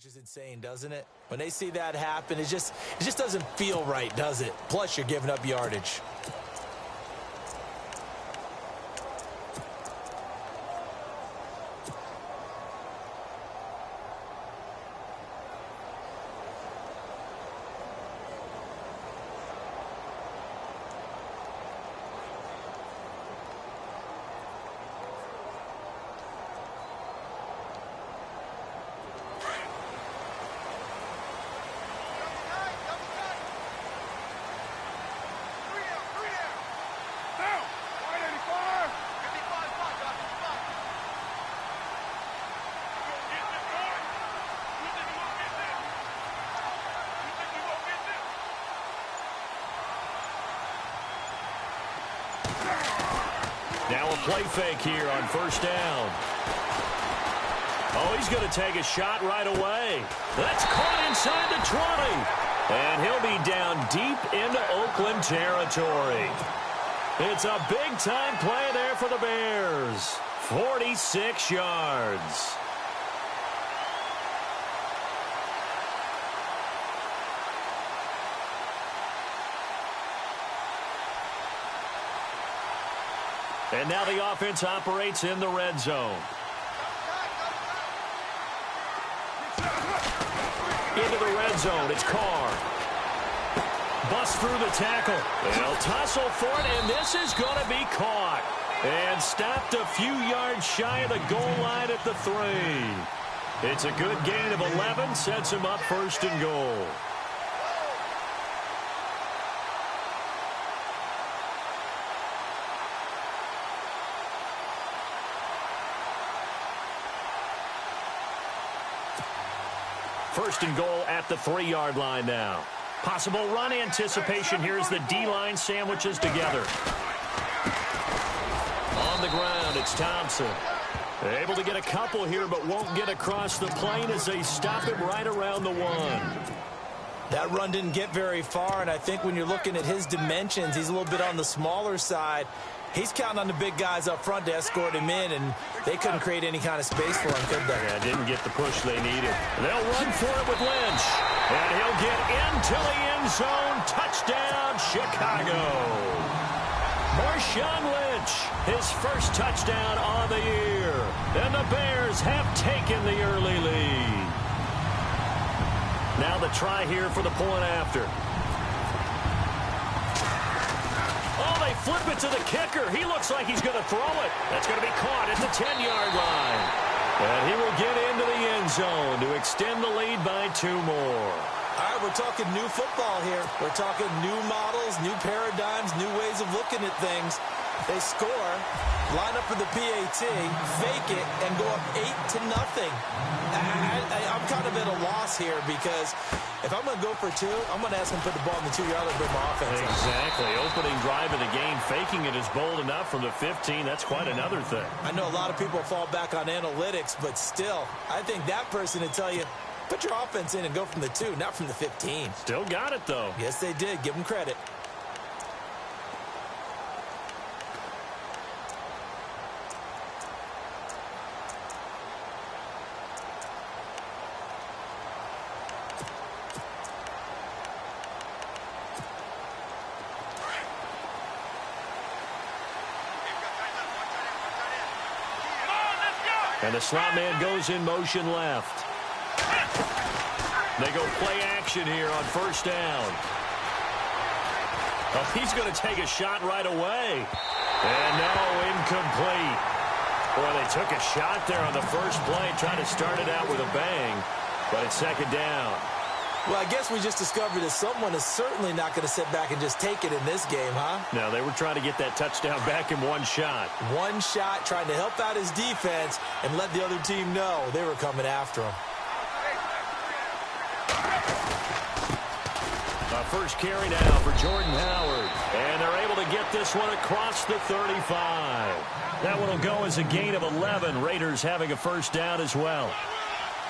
Which is insane, doesn't it? When they see that happen, it just doesn't feel right, does it? Plus, you're giving up yardage. Now a play fake here on first down. Oh, he's going to take a shot right away. That's caught inside the 20. And he'll be down deep into Oakland territory. It's a big-time play there for the Bears. 46 yards. And now the offense operates in the red zone. Into the red zone, it's Carr. Bust through the tackle. They'll tussle for it, and this is going to be caught. And stopped a few yards shy of the goal line at the 3. It's a good gain of 11, sets him up first and goal. First and goal at the 3-yard line now. Possible run anticipation here as the D-line sandwiches together. On the ground, it's Thompson. Able to get a couple here, but won't get across the plane as they stop him right around the 1. That run didn't get very far, and I think when you're looking at his dimensions, he's a little bit on the smaller side. He's counting on the big guys up front to escort him in, and they couldn't create any kind of space for him, could they? Yeah, didn't get the push they needed. They'll run for it with Lynch. And he'll get into the end zone. Touchdown, Chicago. Marshawn Lynch, his first touchdown on the year. And the Bears have taken the early lead. Now the try here for the point after. Oh, they flip it to the kicker. He looks like he's going to throw it. That's going to be caught at the 10-yard line. And he will get into the end zone to extend the lead by 2 more. All right, we're talking new football here. We're talking new models, new paradigms, new ways of looking at things. They score, line up for the PAT, fake it, and go up 8-0. I'm kind of at a loss here because if I'm going to go for 2, I'm going to ask him to put the ball in the 2-yard line and bring my offense up. Exactly. Opening drive of the game, faking it is bold enough from the 15. That's quite another thing. I know a lot of people fall back on analytics, but still, I think that person would tell you, put your offense in and go from the 2, not from the 15. Still got it, though. Yes, they did. Give them credit. And the slot man goes in motion left. They go play action here on first down. Oh, he's going to take a shot right away. And no, incomplete. Boy, they took a shot there on the first play, trying to start it out with a bang. But it's second down. Well, I guess we just discovered that someone is certainly not going to sit back and just take it in this game, huh? No, they were trying to get that touchdown back in one shot. One shot, trying to help out his defense and let the other team know they were coming after him. First carry now for Jordan Howard. And they're able to get this one across the 35. That one will go as a gain of 11. Raiders having a first down as well.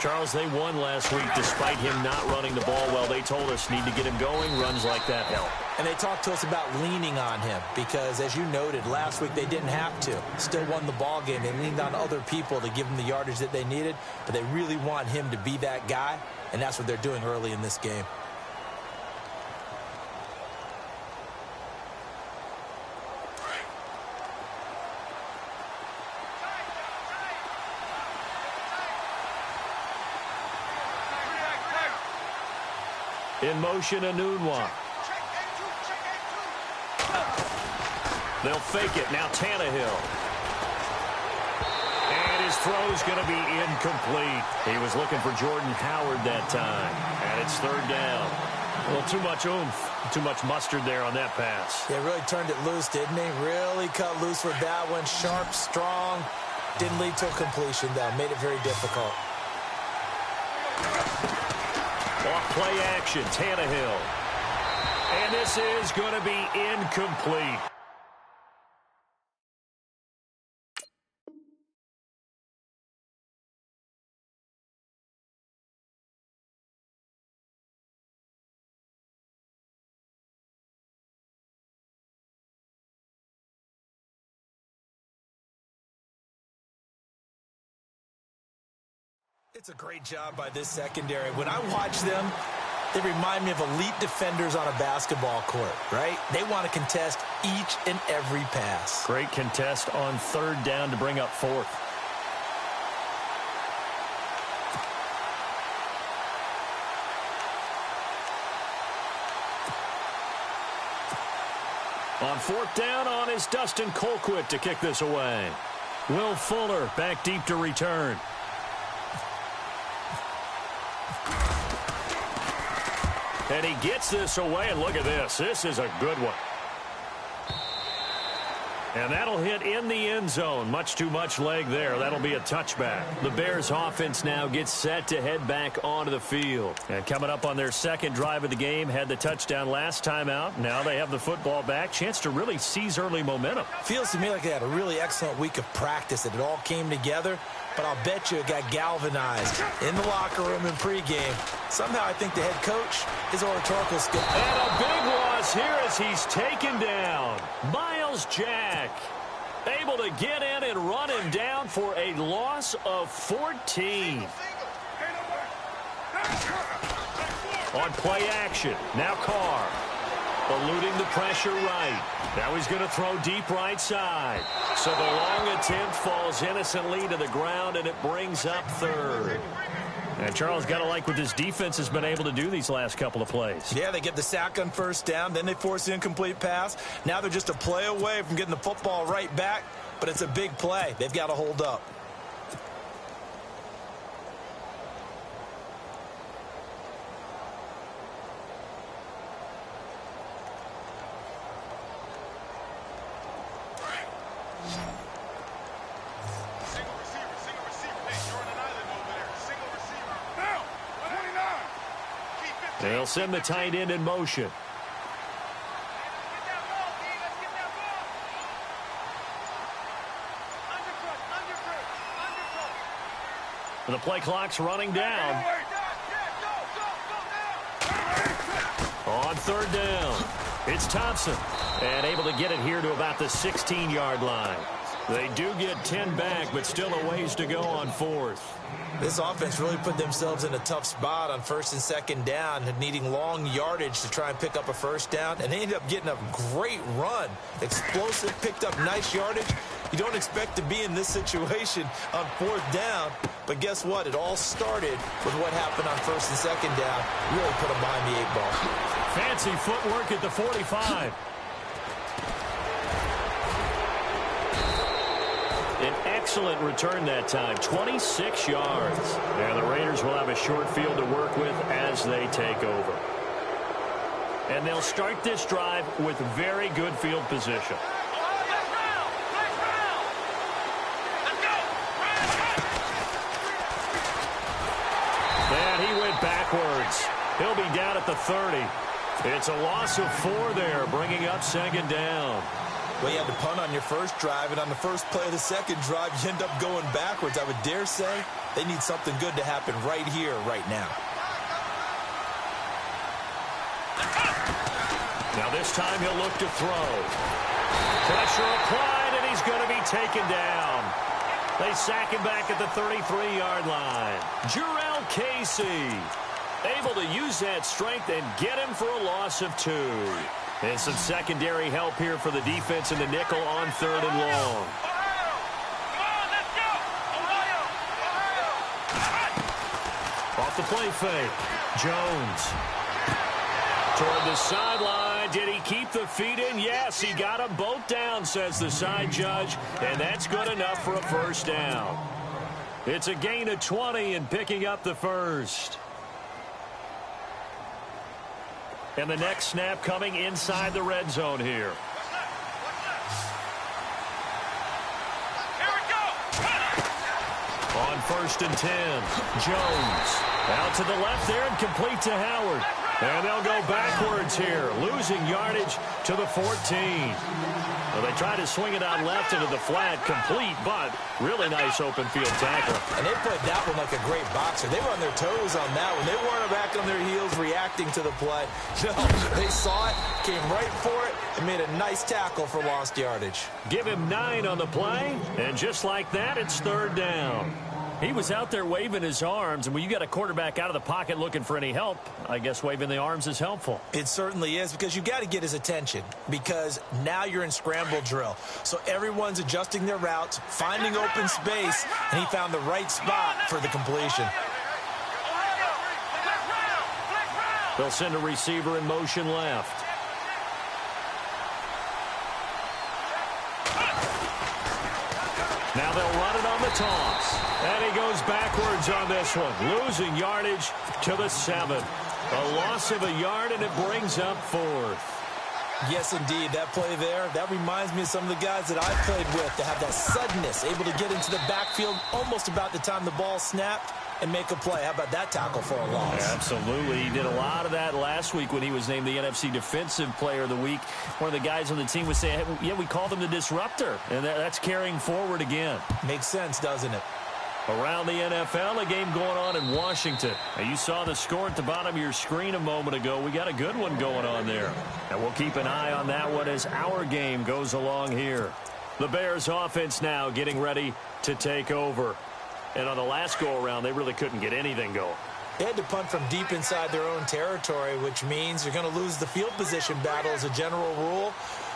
Charles, they won last week despite him not running the ball well. They told us need to get him going. Runs like that help. And they talked to us about leaning on him because, as you noted, last week they didn't have to. Still won the ball game. They leaned on other people to give them the yardage that they needed, but they really want him to be that guy, and that's what they're doing early in this game. In motion, Enunwa. They'll fake it. Now Tannehill. And his throw's going to be incomplete. He was looking for Jordan Howard that time. And it's third down. A little too much oomph, too much mustard there on that pass. Yeah, really turned it loose, didn't he? Really cut loose with that one. Sharp, strong. Didn't lead to a completion, though. Made it very difficult. Off play action, Tannehill. And this is going to be incomplete. It's a great job by this secondary. When I watch them, they remind me of elite defenders on a basketball court, right? They want to contest each and every pass. Great contest on third down to bring up fourth. On fourth down on is Dustin Colquitt to kick this away. Will Fuller back deep to return. And he gets this away, and look at this. This is a good one. And that'll hit in the end zone. Much too much leg there. That'll be a touchback. The Bears offense now gets set to head back onto the field. And coming up on their second drive of the game, had the touchdown last time out. Now they have the football back. Chance to really seize early momentum. Feels to me like they had a really excellent week of practice, that it all came together. But I'll bet you it got galvanized in the locker room in pregame. Somehow I think the head coach is oratorical skill. And a big loss here as he's taken down. Myles Jack able to get in and run him down for a loss of 14. On play action, now Carr. Eluding the pressure right. Now he's going to throw deep right side. So the long attempt falls innocently to the ground, and it brings up third. And Charles, got to like what this defense has been able to do these last couple of plays. Yeah, they get the sack on first down, then they force the incomplete pass. Now they're just a play away from getting the football right back, but it's a big play. They've got to hold up. They'll send the tight end in motion. The play clock's running down. On third down, it's Thompson. And able to get it here to about the 16-yard line. They do get 10 back, but still a ways to go on fourth. This offense really put themselves in a tough spot on first and second down, needing long yardage to try and pick up a first down, and they ended up getting a great run. Explosive, picked up nice yardage. You don't expect to be in this situation on fourth down, but guess what? It all started with what happened on first and second down. Really put them behind the 8 ball. Fancy footwork at the 45. An excellent return that time, 26 yards. And the Raiders will have a short field to work with as they take over. And they'll start this drive with very good field position. And he went backwards. He'll be down at the 30. It's a loss of 4 there, bringing up second down. Well, you had to punt on your first drive, and on the first play of the second drive, you end up going backwards. I would dare say they need something good to happen right here, right now. Now this time he'll look to throw. Pressure applied, and he's going to be taken down. They sack him back at the 33-yard line. Jurrell Casey able to use that strength and get him for a loss of 2. And some secondary help here for the defense in the nickel on 3rd and long. Off the play fake. Jones. Toward the sideline. Did he keep the feet in? Yes, he got them both down, says the side judge. And that's good enough for a first down. It's a gain of 20 and picking up the first. And the next snap coming inside the red zone here. On 1st and 10, Jones out to the left there and complete to Howard. And they'll go backwards here, losing yardage to the 14. Well, they tried to swing it out left into the flat, complete, but really nice open field tackle. And they played that one like a great boxer. They were on their toes on that one. They weren't back on their heels reacting to the play. No, they saw it, came right for it, and made a nice tackle for lost yardage. Give him 9 on the play, and just like that, it's 3rd down. He was out there waving his arms, and when you got a quarterback out of the pocket looking for any help, I guess waving the arms is helpful. It certainly is, because you got to get his attention, because now you're in scramble drill. So everyone's adjusting their routes, finding open space, and he found the right spot for the completion. They'll send a receiver in motion left. Now they'll run it on the toss. And he goes backwards on this one, losing yardage to the 7. A loss of a yard, and it brings up 4th. Yes, indeed. That play there, that reminds me of some of the guys that I've played with to have that suddenness, able to get into the backfield almost about the time the ball snapped and make a play. How about that tackle for a loss? Yeah, absolutely. He did a lot of that last week when he was named the NFC Defensive Player of the Week. One of the guys on the team was saying, hey, yeah, we called him the disruptor, and that's carrying forward again. Makes sense, doesn't it? Around the NFL, a game going on in Washington. Now, you saw the score at the bottom of your screen a moment ago. We got a good one going on there. And we'll keep an eye on that one as our game goes along here. The Bears offense now getting ready to take over. And on the last go-around, they really couldn't get anything going. They had to punt from deep inside their own territory, which means you're going to lose the field position battle as a general rule.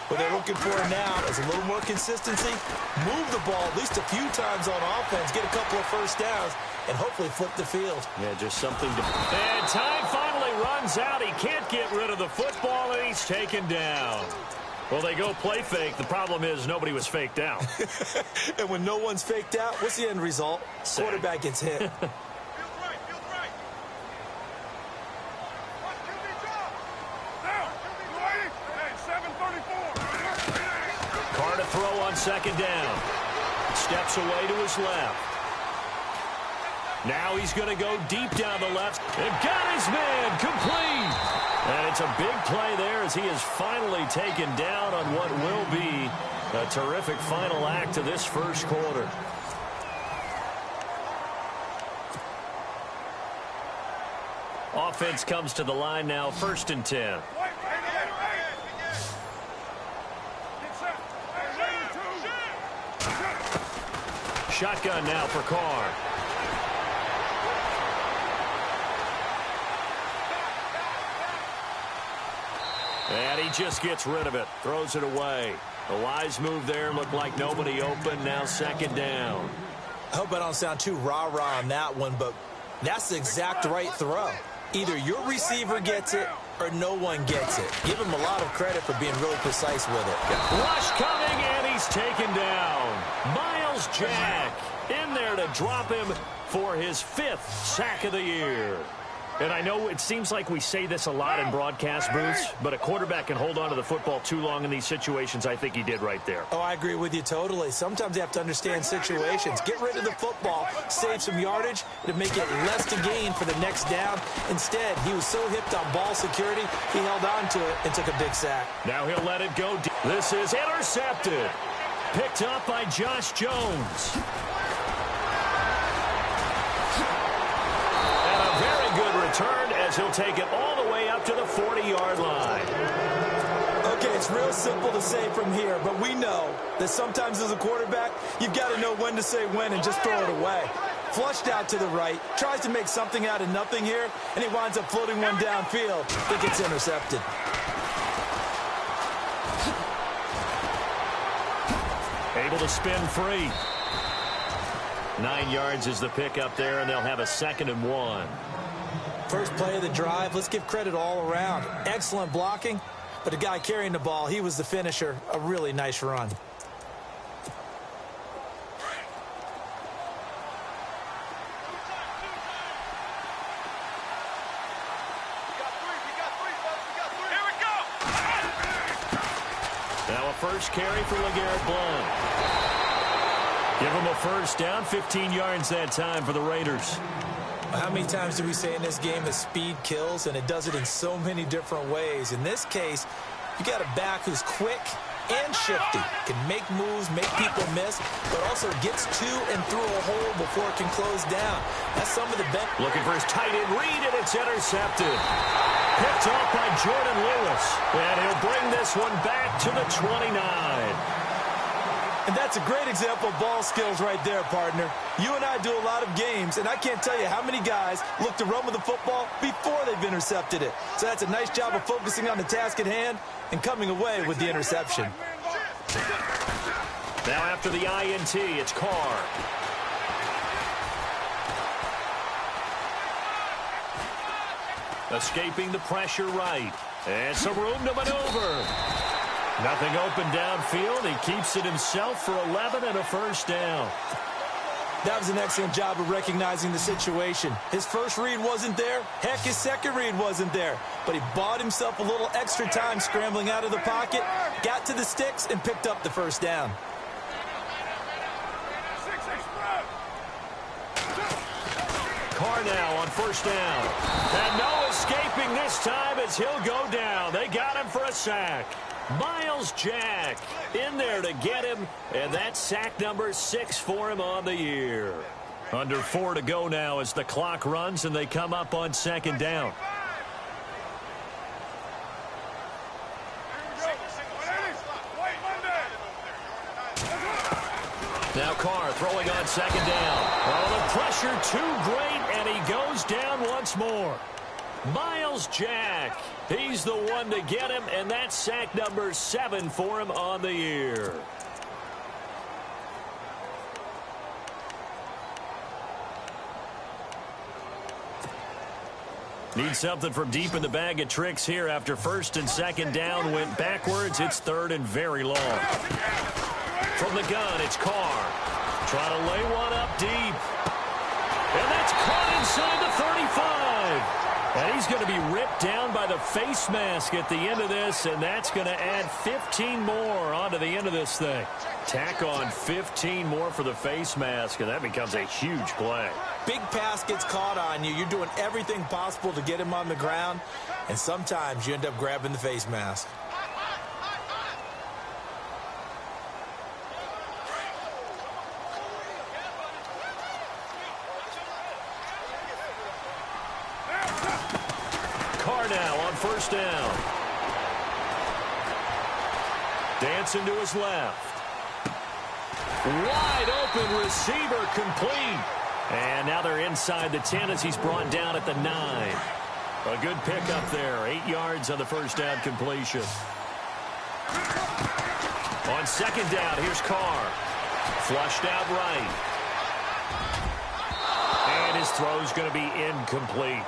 What they're looking for now is a little more consistency, move the ball at least a few times on offense, get a couple of first downs, and hopefully flip the field. Yeah, just something to... And time finally runs out. He can't get rid of the football, and he's taken down. Well, they go play fake. The problem is nobody was faked out. And when no one's faked out, what's the end result? Quarterback gets hit. Carr to throw on 2nd down. Steps away to his left. Now he's going to go deep down the left. And got his man complete. And it's a big play there as he is finally taken down on what will be a terrific final act of this first quarter. Offense comes to the line now, 1st and 10. Shotgun now for Carr. And he just gets rid of it. Throws it away. A wise move there. Looked like nobody open. Now 2nd down. I hope I don't sound too rah-rah on that one, but that's the exact right throw. Either your receiver gets it or no one gets it. Give him a lot of credit for being really precise with it. Rush coming, and he's taken down. Myles Jack in there to drop him for his 5th sack of the year. And I know it seems like we say this a lot in broadcast booths, but a quarterback can hold on to the football too long in these situations. I think he did right there. Oh, I agree with you totally. Sometimes you have to understand situations. Get rid of the football, save some yardage to make it less to gain for the next down. Instead, he was so hipped on ball security, he held on to it and took a big sack. Now he'll let it go. This is intercepted. Picked up by Josh Jones. Good return as he'll take it all the way up to the 40-yard line. it's real simple to say from here, but we know that sometimes as a quarterback, you've got to know when to say when and just throw it away. Flushed out to the right, tries to make something out of nothing here, and he winds up floating one downfield that gets intercepted. Able to spin free. 9 yards is the pickup there, and they'll have a 2nd and 1. First play of the drive, let's give credit all around. Excellent blocking, but the guy carrying the ball, he was the finisher. A really nice run. Now a first carry for LeGarrette Blount. Give him a first down, 15 yards that time for the Raiders. How many times do we say in this game that speed kills, and it does it in so many different ways? In this case, you got a back who's quick and shifty, can make moves, make people miss, but also gets to and through a hole before it can close down. That's some of the best. Looking for his tight end read, and it's intercepted. Picked off by Jordan Lewis, and he'll bring this one back to the 29. And that's a great example of ball skills right there, partner. You and I do a lot of games, and I can't tell you how many guys look to run with the football before they've intercepted it. So that's a nice job of focusing on the task at hand and coming away with the interception. Now after the INT, it's Carr. Escaping the pressure right. And some room to maneuver. Nothing open downfield. He keeps it himself for 11 and a first down. That was an excellent job of recognizing the situation. His first read wasn't there. Heck, his second read wasn't there. But he bought himself a little extra time scrambling out of the pocket, got to the sticks, and picked up the first down. Carr now on first down. And no escaping this time as he'll go down. They got him for a sack. Myles Jack in there to get him, and that's sack number 6 for him on the year. Under 4 to go now as the clock runs, and they come up on 2nd down. Now Carr throwing on 2nd down. Oh, the pressure too great, and he goes down once more. Myles Jack, he's the one to get him, and that's sack number 7 for him on the year. Need something from deep in the bag of tricks here after 1st and 2nd down went backwards. It's 3rd and very long. From the gun, it's Carr. Trying to lay one up deep. And that's caught inside the 35. And he's going to be ripped down by the face mask at the end of this, and that's going to add 15 more onto the end of this thing. Tack on 15 more for the face mask, and that becomes a huge play. Big pass gets caught on you. You're doing everything possible to get him on the ground, and sometimes you end up grabbing the face mask. Carr now on first down. Dancing to his left. Wide open receiver complete. And now they're inside the 10 as he's brought down at the 9. A good pickup there. 8 yards on the first down completion. On 2nd down, here's Carr. Flushed out right. And his throw's going to be incomplete.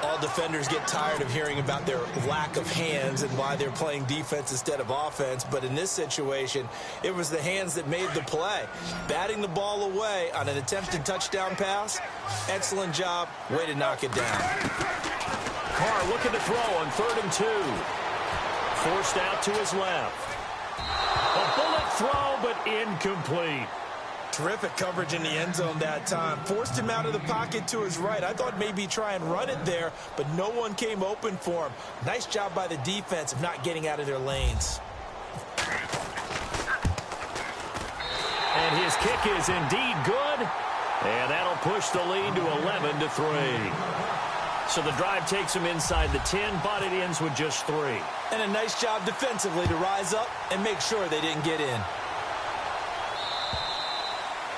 All defenders get tired of hearing about their lack of hands and why they're playing defense instead of offense. But in this situation, it was the hands that made the play. Batting the ball away on an attempted touchdown pass. Excellent job. Way to knock it down. Carr looking to throw on 3rd and 2. Forced out to his left. A bullet throw, but incomplete. Terrific coverage in the end zone that time. Forced him out of the pocket to his right. I thought maybe try and run it there, but no one came open for him. Nice job by the defense of not getting out of their lanes. And his kick is indeed good. And that'll push the lead to 11-3. So the drive takes them inside the 10, but it ends with just 3. And a nice job defensively to rise up and make sure they didn't get in.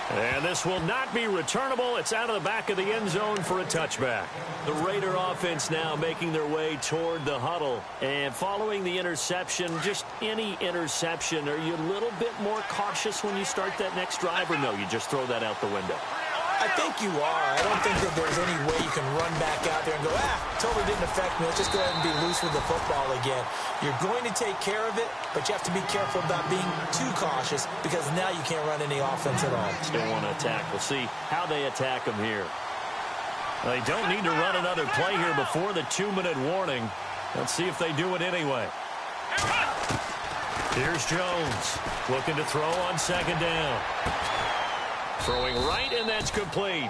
And this will not be returnable. It's out of the back of the end zone for a touchback. The Raider offense now making their way toward the huddle. And following the interception, just any interception, are you a little bit more cautious when you start that next drive, or no, you just throw that out the window? I think you are. I don't think that there's any way you can run back out there and go, totally didn't affect me. Let's just go ahead and be loose with the football again. You're going to take care of it, but you have to be careful about being too cautious because now you can't run any offense at all. Still want to attack. We'll see how they attack them here. They don't need to run another play here before the 2-minute warning. Let's see if they do it anyway. Here's Jones looking to throw on second down. Throwing right, and that's complete.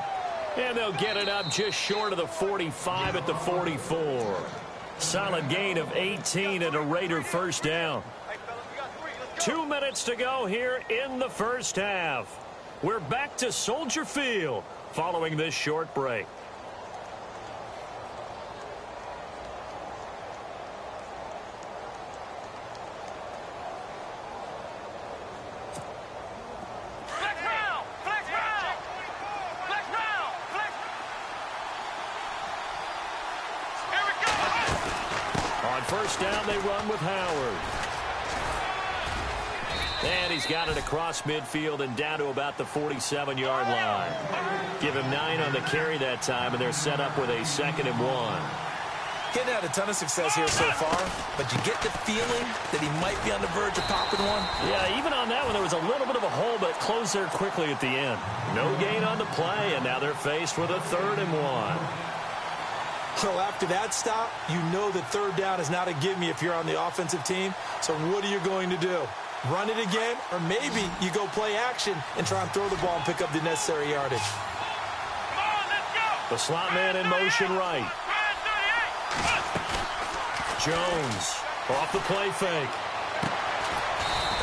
And they'll get it up just short of the 45 at the 44. Solid gain of 18 and a Raider first down. 2 minutes to go here in the first half. We're back to Soldier Field following this short break. First down, they run with Howard. And he's got it across midfield and down to about the 47-yard line. Give him 9 on the carry that time, and they're set up with a 2nd and 1. Getting had a ton of success here so far, but you get the feeling that he might be on the verge of popping one. Yeah, even on that one, there was a little bit of a hole, but closed there quickly at the end. No gain on the play, and now they're faced with a 3rd and 1. So after that stop, you know that 3rd down is not a give-me if you're on the offensive team. So what are you going to do? Run it again? Or maybe you go play action and try and throw the ball and pick up the necessary yardage. Come on, let's go. The slot man in motion right. Jones off the play fake.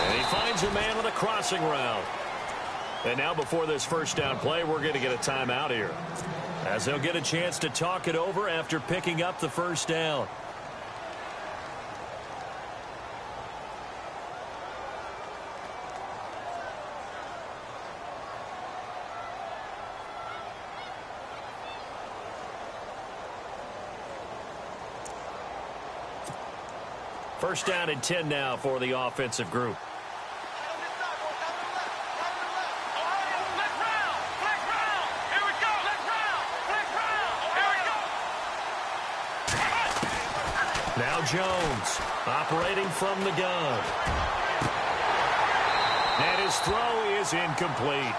And he finds a man on the crossing route. And now before this first down play, we're going to get a timeout here, as they'll get a chance to talk it over after picking up the first down. First down and 10 now for the offensive group. Now Jones operating from the gun. And his throw is incomplete.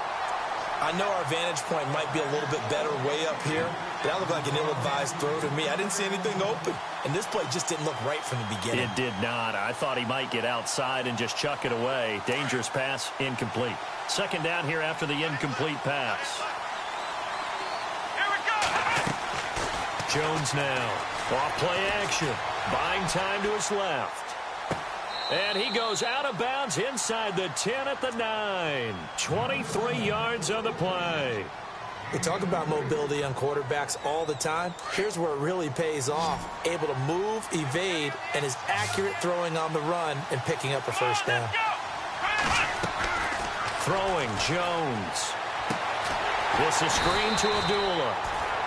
I know our vantage point might be a little bit better way up here, but that looked like an ill-advised throw to me. I didn't see anything open, and this play just didn't look right from the beginning. It did not. I thought he might get outside and just chuck it away. Dangerous pass, incomplete. Second down here after the incomplete pass. Here we go. Jones now. Off play action. Buying time to his left. And he goes out of bounds inside the 10 at the 9. 23 yards on the play. We talk about mobility on quarterbacks all the time. Here's where it really pays off. Able to move, evade, and his accurate throwing on the run and picking up a first down. Throwing Jones. This is screen to Abdullah.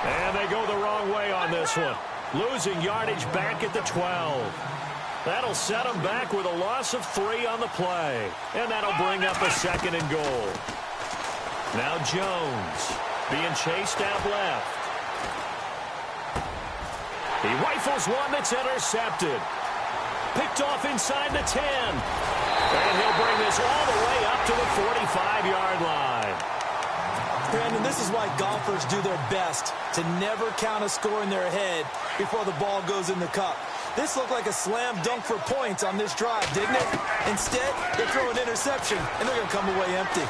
And they go the wrong way on this one. Losing yardage back at the 12. That'll set them back with a loss of 3 on the play. And that'll bring up a 2nd and goal. Now Jones being chased out left. He rifles one that's intercepted. Picked off inside the 10. And he'll bring this all the way up to the 45-yard line. Brandon, this is why golfers do their best to never count a score in their head before the ball goes in the cup. This looked like a slam dunk for points on this drive, didn't it? Instead, they throw an interception, and they're going to come away empty.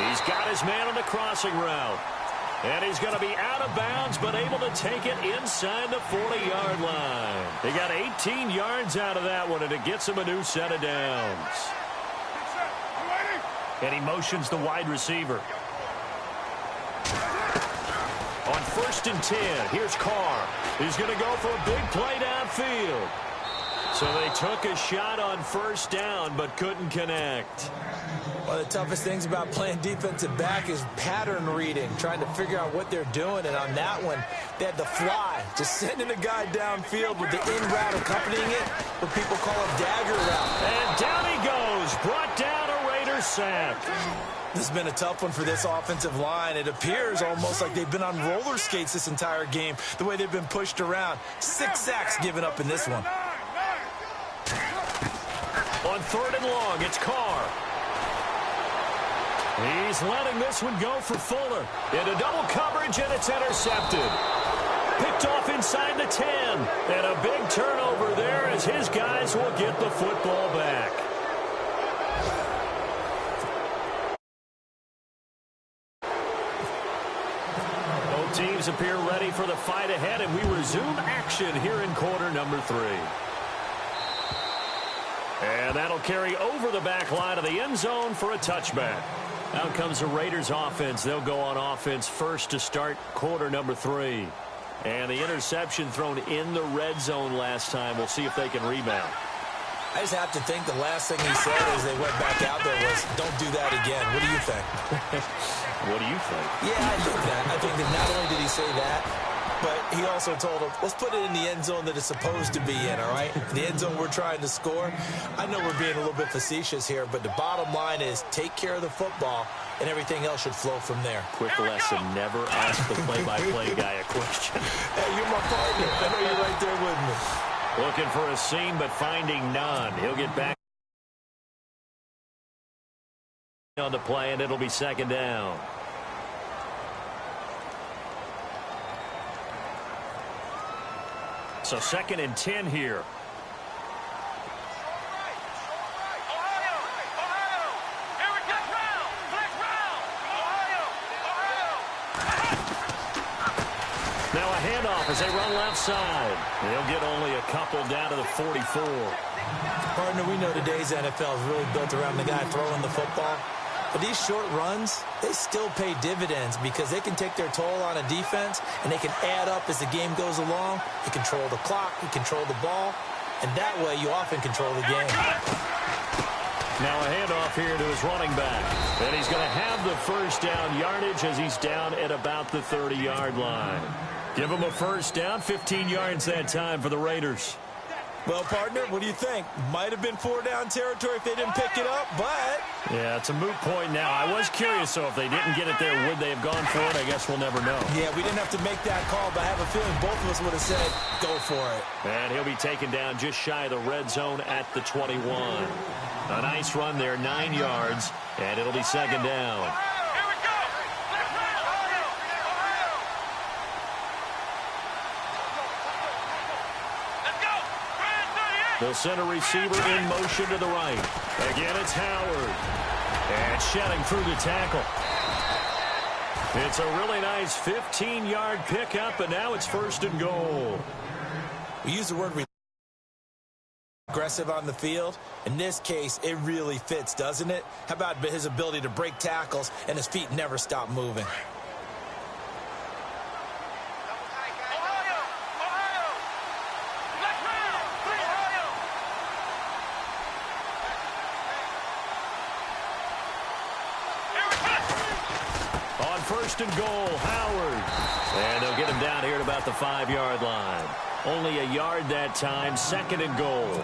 He's got his man on the crossing route. And he's going to be out of bounds, but able to take it inside the 40-yard line. He got 18 yards out of that one, and it gets him a new set of downs. And he motions the wide receiver. On first and 10. Here's Carr. He's going to go for a big play downfield. So they took a shot on first down but couldn't connect. One of the toughest things about playing defensive back is pattern reading, trying to figure out what they're doing. And on that one, they had to fly, just sending a guy downfield with the in route accompanying it, what people call a dagger route. And down he goes, brought down a Raiders sack. This has been a tough one for this offensive line. It appears almost like they've been on roller skates this entire game, the way they've been pushed around. 6 sacks given up in this one. On 3rd and long, it's Carr. He's letting this one go for Fuller. Into double coverage, and it's intercepted. Picked off inside the 10. And a big turnover there as his guys will get the football back. Both teams appear ready for the fight ahead, and we resume action here in quarter number 3. And that'll carry over the back line of the end zone for a touchback. Out comes the Raiders offense. They'll go on offense first to start quarter number 3. And the interception thrown in the red zone last time. We'll see if they can rebound. I just have to think the last thing he said as they went back out there was, don't do that again. What do you think? What do you think? Yeah, I think that. I think that not only did he say that, but he also told him, let's put it in the end zone that it's supposed to be in, all right? The end zone we're trying to score. I know we're being a little bit facetious here, but the bottom line is take care of the football, and everything else should flow from there. Quick lesson, never ask the play-by-play guy a question. Hey, you're my partner. I know you're right there with me. Looking for a seam, but finding none. He'll get back on the play, and it'll be 2nd down. So 2nd and 10 here. Now a handoff as they run left side. They'll get only a couple down to the 44. Partner, we know today's NFL is really built around the guy throwing the football. But these short runs, they still pay dividends because they can take their toll on a defense and they can add up as the game goes along. You control the clock, you control the ball, and that way you often control the game. Now a handoff here to his running back. And he's going to have the first down yardage as he's down at about the 30-yard line. Give him a first down, 15 yards that time for the Raiders. Well, partner, what do you think? Might have been 4-down territory if they didn't pick it up, but... Yeah, it's a moot point now. I was curious, so if they didn't get it there, would they have gone for it? I guess we'll never know. Yeah, we didn't have to make that call, but I have a feeling both of us would have said, go for it. And he'll be taken down just shy of the red zone at the 21. A nice run there, 9 yards, and it'll be 2nd down. They'll send a receiver in motion to the right. Again, it's Howard. And shedding through the tackle. It's a really nice 15-yard pickup, and now it's 1st and goal. We use the word aggressive on the field. In this case, it really fits, doesn't it? How about his ability to break tackles and his feet never stop moving? On 1st and goal, Howard. And they'll get him down here at about the 5-yard line. Only a yard that time, 2nd and goal.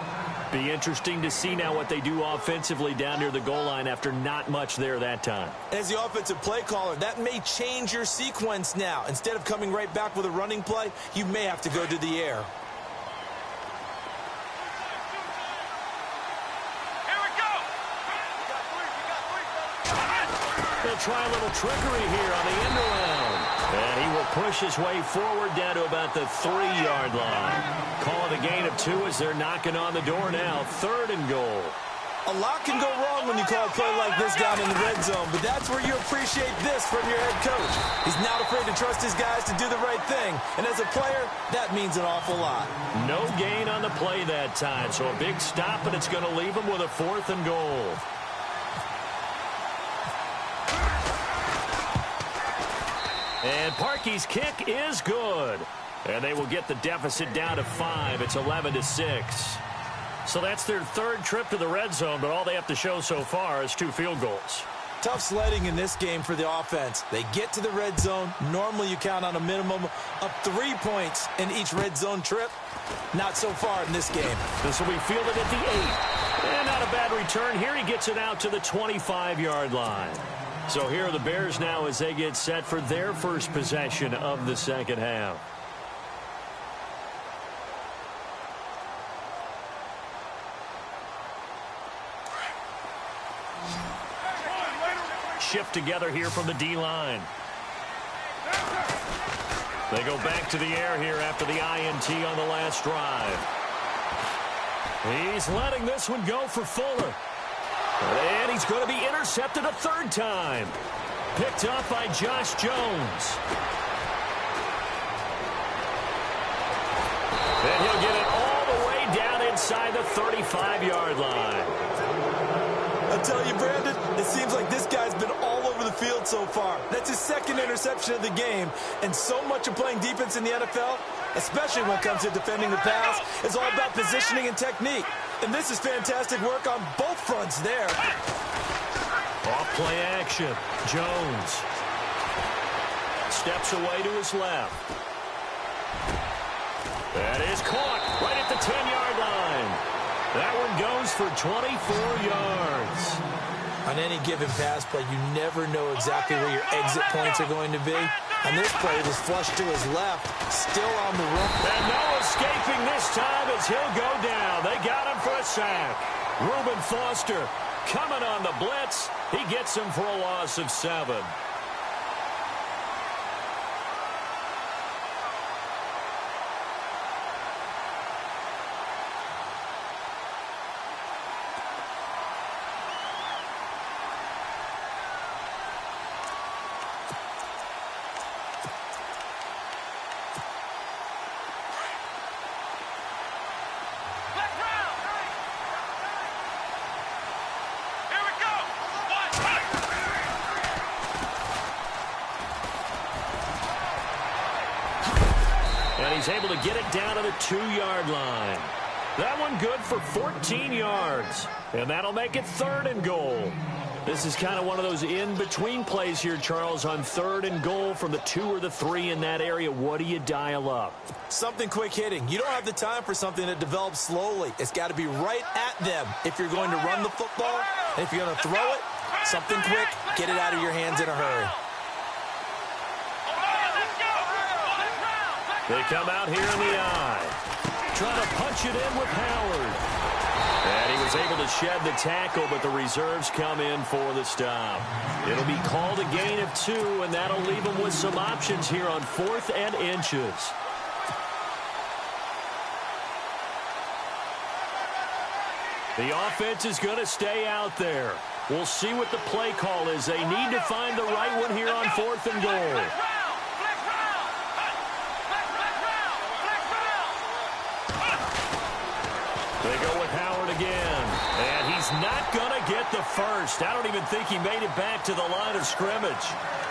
Be interesting to see now what they do offensively down near the goal line after not much there that time. As the offensive play caller, that may change your sequence now. Instead of coming right back with a running play, you may have to go to the air. They'll try a little trickery here on the end around. And he will push his way forward down to about the 3-yard line. Call it a gain of 2 as they're knocking on the door now. 3rd and goal. A lot can go wrong when you call a play like this down in the red zone, but that's where you appreciate this from your head coach. He's not afraid to trust his guys to do the right thing, and as a player, that means an awful lot. No gain on the play that time, so a big stop, and it's going to leave him with a 4th and goal. And Parkey's kick is good. And they will get the deficit down to 5. It's 11-6. So that's their third trip to the red zone, but all they have to show so far is 2 field goals. Tough sledding in this game for the offense. They get to the red zone. Normally you count on a minimum of 3 points in each red zone trip. Not so far in this game. This will be fielded at the 8. And not a bad return here. He gets it out to the 25-yard line. So here are the Bears now as they get set for their first possession of the second half. Shift together here from the D-line. They go back to the air here after the INT on the last drive. He's letting this one go for Fuller. And he's going to be intercepted a third time. Picked up by Josh Jones. And he'll get it all the way down inside the 35-yard line. I'll tell you, Brandon, it seems like this guy's been all over the field so far. That's his second interception of the game. And so much of playing defense in the NFL, especially when it comes to defending the pass, is all about positioning and technique. And this is fantastic work on both fronts there. Off play action. Jones steps away to his left. That is caught right at the 10-yard line. That one goes for 24 yards. On any given pass play, you never know exactly where your exit points are going to be. On this play, it was flushed to his left, still on the run. And no escaping this time as he'll go down. They got him for a sack. Reuben Foster coming on the blitz. He gets him for a loss of 7. He's able to get it down to the 2-yard line. That one good for 14 yards. And that'll make it 3rd and goal. This is kind of one of those in-between plays here, Charles, on 3rd and goal from the 2 or the 3 in that area. What do you dial up? Something quick hitting. You don't have the time for something that develops slowly. It's got to be right at them if you're going to run the football. And if you're going to throw it, something quick, get it out of your hands in a hurry. They come out here in the eye. Trying to punch it in with Howard. And he was able to shed the tackle, but the reserves come in for the stop. It'll be called a gain of 2, and that'll leave them with some options here on 4th and inches. The offense is going to stay out there. We'll see what the play call is. They need to find the right one here on 4th and goal. They go with Howard again, and he's not going to get the first. I don't even think he made it back to the line of scrimmage.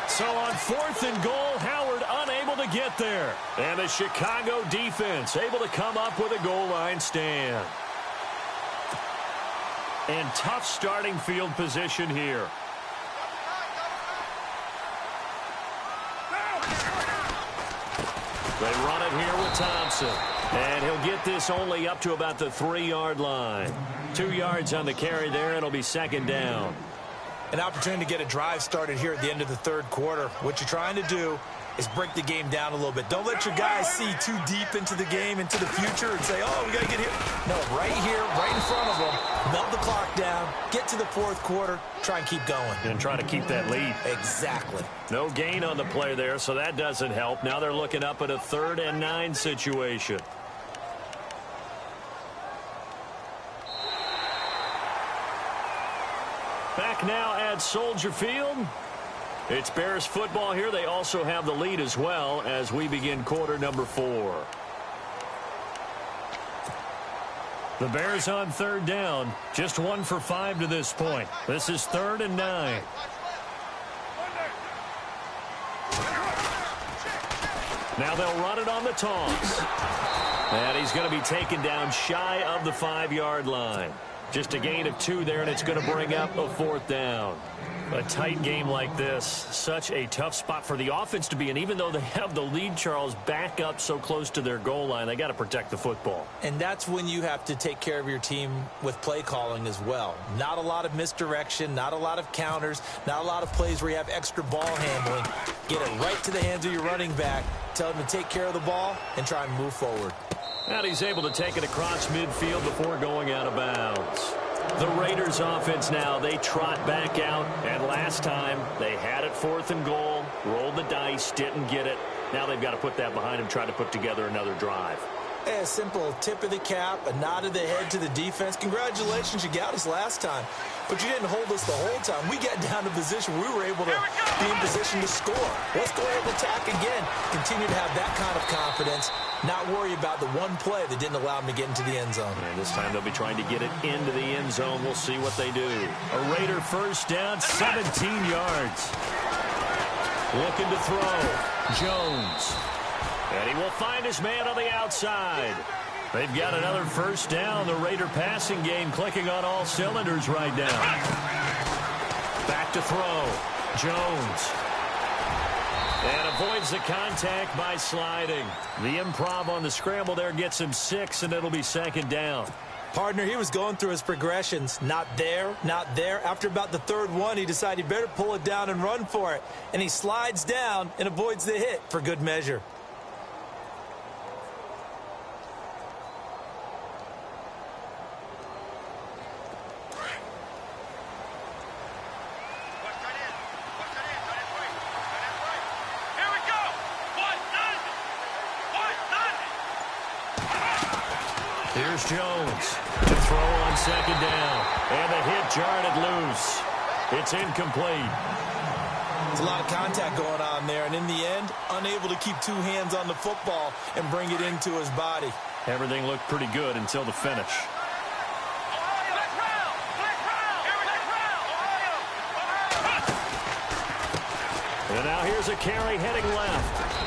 So on 4th and goal, Howard unable to get there. And the Chicago defense able to come up with a goal line stand. And tough starting field position here. They run it here with Thompson. And he'll get this only up to about the 3-yard line. 2 yards on the carry there. It'll be 2nd down. An opportunity to get a drive started here at the end of the 3rd quarter. What you're trying to do is break the game down a little bit. Don't let your guys see too deep into the game, into the future, and say, oh, we got to get here. No, right here, right in front of them. Melt the clock down, get to the 4th quarter, try and keep going. And try to keep that lead. Exactly. No gain on the play there, so that doesn't help. Now they're looking up at a 3rd and 9 situation. Back now at Soldier Field. It's Bears football here. They also have the lead as well as we begin quarter number 4. The Bears on 3rd down. Just 1 for 5 to this point. This is 3rd and 9. Now they'll run it on the toss. And he's going to be taken down shy of the 5-yard line. Just a gain of 2 there, and it's going to bring up a 4th down. A tight game like this, such a tough spot for the offense to be in. Even though they have the lead, Charles, back up so close to their goal line, they got to protect the football. And that's when you have to take care of your team with play calling as well. Not a lot of misdirection, not a lot of counters, not a lot of plays where you have extra ball handling. Get it right to the hands of your running back, tell him to take care of the ball, and try and move forward. And he's able to take it across midfield before going out of bounds. The Raiders offense now, they trot back out, and last time they had it 4th and goal, rolled the dice, didn't get it. Now they've got to put that behind them, try to put together another drive. A simple tip of the cap, a nod of the head to the defense. Congratulations, you got us last time. But you didn't hold us the whole time. We got down to position. We were able to be in position to score. Let's go ahead and attack again. Continue to have that kind of confidence. Not worry about the one play that didn't allow them to get into the end zone. And this time they'll be trying to get it into the end zone. We'll see what they do. A Raider first down, 17 yards. Looking to throw. Jones. And he will find his man on the outside. They've got another first down. The Raider passing game clicking on all cylinders right now. Back to throw. Jones. And avoids the contact by sliding. The improv on the scramble there gets him 6, and it'll be 2nd down. Partner, he was going through his progressions. Not there, not there. After about the 3rd one, he decided he better pull it down and run for it. And he slides down and avoids the hit for good measure. Here's Jones to throw on 2nd down. And the hit jarred it loose. It's incomplete. There's a lot of contact going on there, and in the end, unable to keep 2 hands on the football and bring it into his body. Everything looked pretty good until the finish. And now here's a carry heading left.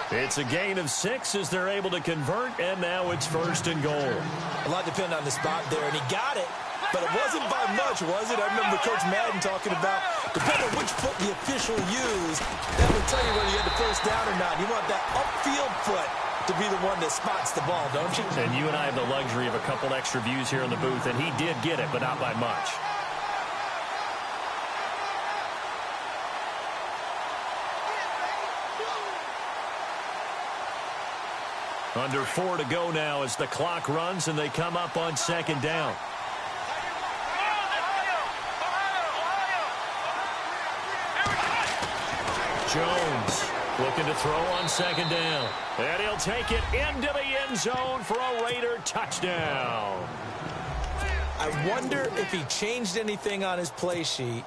It's a gain of 6 as they're able to convert, and now it's 1st and goal. A lot depended on the spot there, and he got it, but it wasn't by much, was it? I remember Coach Madden talking about, depending on which foot the official used, that would tell you whether you had the first down or not. You want that upfield foot to be the one that spots the ball, don't you? And you and I have the luxury of a couple extra views here in the booth, and he did get it, but not by much. Under 4 to go now as the clock runs, and they come up on 2nd down. Jones looking to throw on 2nd down. And he'll take it into the end zone for a Raider touchdown. I wonder if he changed anything on his play sheet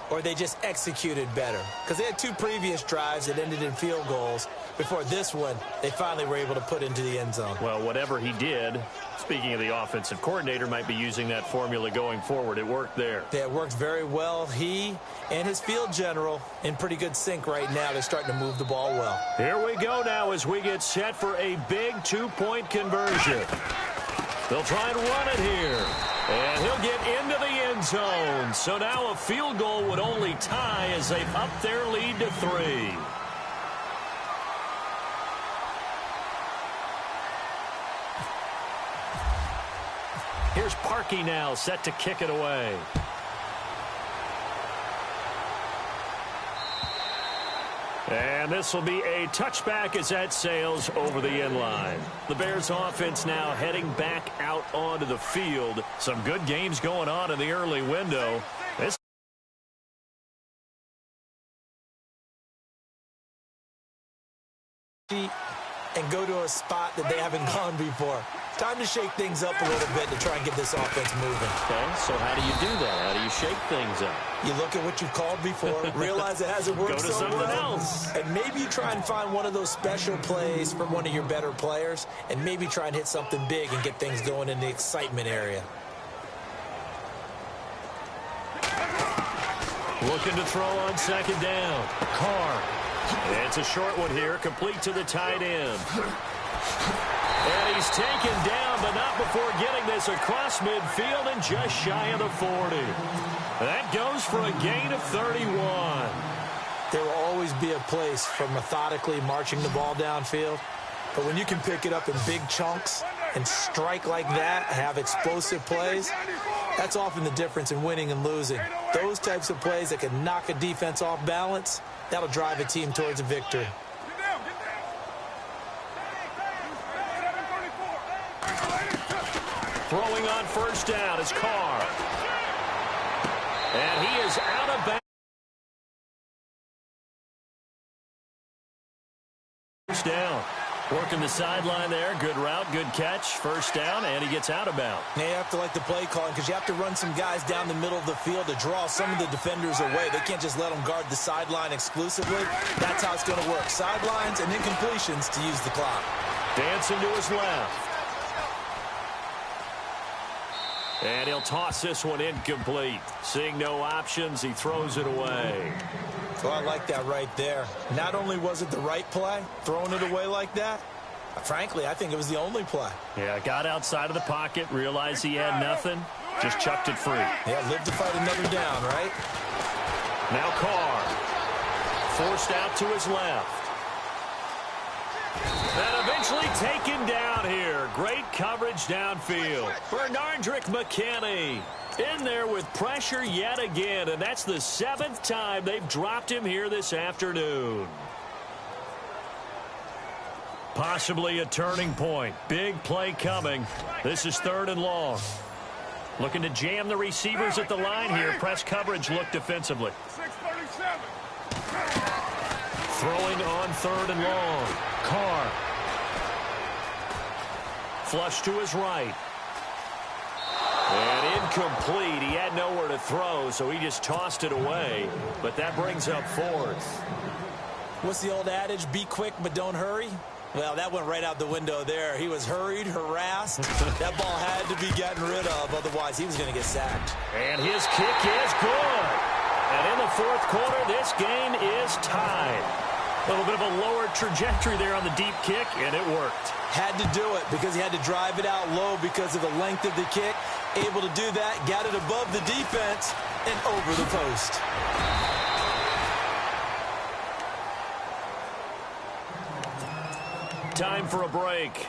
or they just executed better. Because they had 2 previous drives that ended in field goals. Before this one, they finally were able to put into the end zone. Well, whatever he did, speaking of the offensive coordinator, might be using that formula going forward. It worked there. Yeah, it worked very well. He and his field general in pretty good sync right now. They're starting to move the ball well. Here we go now as we get set for a big 2-point conversion. They'll try and run it here. And he'll get into the end zone. So now a field goal would only tie as they've upped their lead to 3. Here's Parkey now set to kick it away. And this will be a touchback as that sails over the end line. The Bears offense now heading back out onto the field. Some good games going on in the early window. This and go to a spot that they haven't gone before. Time to shake things up a little bit to try and get this offense moving. Okay, so how do you do that? How do you shake things up? You look at what you've called before, realize it hasn't worked Go to so something well, else. and maybe you try and find one of those special plays from one of your better players, and maybe try and hit something big and get things going in the excitement area. Looking to throw on 2nd down. Carr It's a short one here, complete to the tight end. And he's taken down, but not before getting this across midfield and just shy of the 40. That goes for a gain of 31. There will always be a place for methodically marching the ball downfield. But when you can pick it up in big chunks and strike like that, have explosive plays, that's often the difference in winning and losing. Those types of plays that can knock a defense off balance, that'll drive a team towards a victory. Throwing on first down is Carr. And he is out of bounds. First down. Working the sideline there. Good route, good catch. First down, and he gets out of bounds. Now you have to like the play calling because you have to run some guys down the middle of the field to draw some of the defenders away. They can't just let them guard the sideline exclusively. That's how it's going to work. Sidelines and incompletions to use the clock. Dancing to his left. And he'll toss this one incomplete. Seeing no options, he throws it away. So I like that right there. Not only was it the right play, throwing it away like that, frankly, I think it was the only play. Yeah, got outside of the pocket, realized he had nothing, just chucked it free. Yeah, live to fight another down, right? Now Carr, forced out to his left. And eventually taken down here. Great coverage downfield. Bernardrick McKinney in there with pressure yet again, and that's the 7th time they've dropped him here this afternoon. Possibly a turning point. Big play coming. This is 3rd and long. Looking to jam the receivers at the line here. Press coverage look defensively. 637. Throwing on 3rd and long. Carr. Flush to his right. And incomplete. He had nowhere to throw, so he just tossed it away. But that brings up 4th. What's the old adage? Be quick, but don't hurry. Well, that went right out the window there. He was hurried, harassed. That ball had to be gotten rid of, otherwise he was going to get sacked. And his kick is good. And in the 4th quarter, this game is tied. A little bit of a lower trajectory there on the deep kick, and it worked. Had to do it because he had to drive it out low because of the length of the kick. Able to do that, got it above the defense and over the post. Time for a break.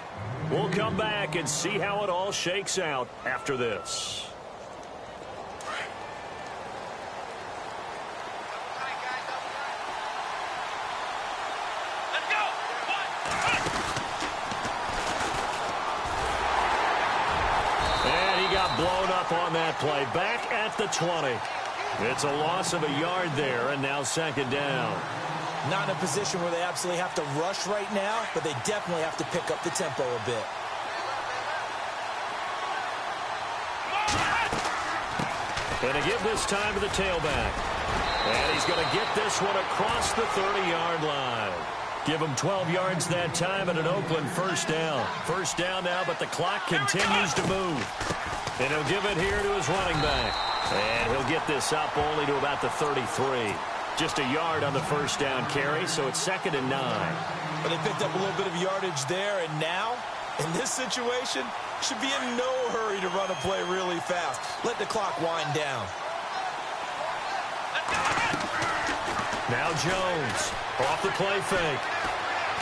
We'll come back and see how it all shakes out after this. Let's go. And he got blown up on that play. Back at the 20. It's a loss of a yard there, and now 2nd down. Not in a position where they absolutely have to rush right now, but they definitely have to pick up the tempo a bit. Going to give this time to the tailback. And he's going to get this one across the 30-yard line. Give him 12 yards that time and an Oakland first down. First down now, but the clock continues to move. And he'll give it here to his running back. And he'll get this up only to about the 33. Just a yard on the first down carry, so it's 2nd and 9. But they picked up a little bit of yardage there, and now, in this situation, should be in no hurry to run a play really fast. Let the clock wind down. Now Jones, off the play fake.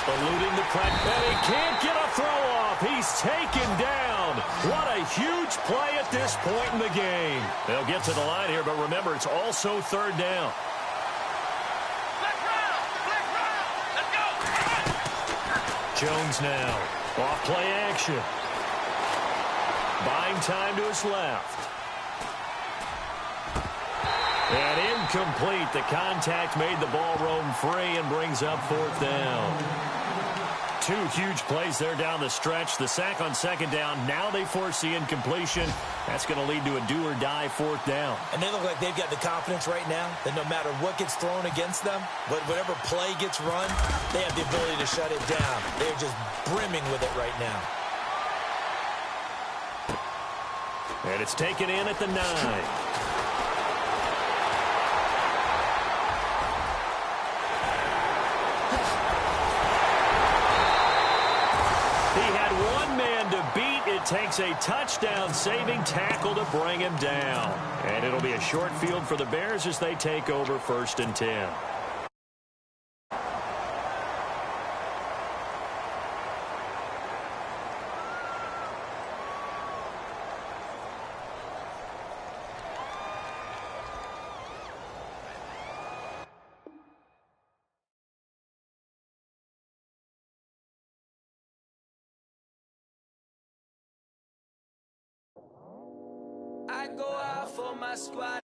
Eluding the pressure, and he can't get a throw off. He's taken down. What a huge play at this point in the game. They'll get to the line here, but remember, it's also 3rd down. Jones now, off play action. Buying time to his left. And incomplete. The contact made the ball roam free and brings up 4th down. 2 huge plays there down the stretch. The sack on 2nd down. Now they force the incompletion. That's going to lead to a do-or-die 4th down. And they look like they've got the confidence right now that no matter what gets thrown against them, whatever play gets run, they have the ability to shut it down. They're just brimming with it right now. And it's taken in at the 9. it takes a touchdown-saving tackle to bring him down. And it'll be a short field for the Bears as they take over 1st and 10. I go out for my squad.